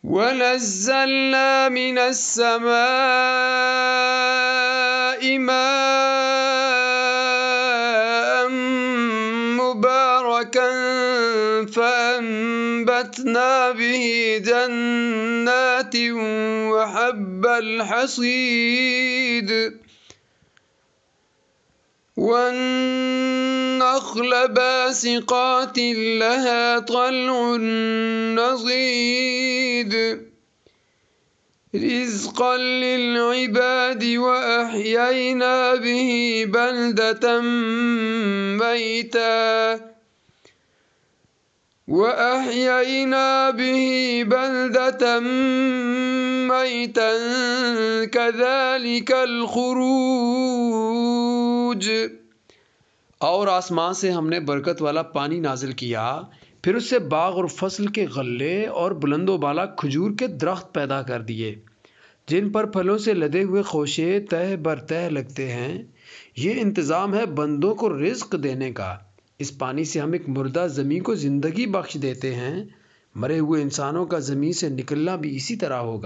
ونزلنا من السماء ماء مباركا فأنبتنا به جنات وحب الحصيد والنخل باسقات لها طلع نضيد رزقا للعباد وأحيينا به بلدة ميتا كذلك الخروج। और आसमान से हमने बरकत वाला पानी नाजिल किया, फिर उससे बाग और फसल के गल्ले और बुलंदो बाला खजूर के दरख्त पैदा कर दिए जिन पर फलों से लदे हुए खोशे तह बर तह लगते हैं। ये इंतज़ाम है बंदों को रिज्क देने का। इस पानी से हम एक मुर्दा ज़मीन को ज़िंदगी बख्श देते हैं। मरे हुए इंसानों का ज़मीन से निकलना भी इसी तरह होगा।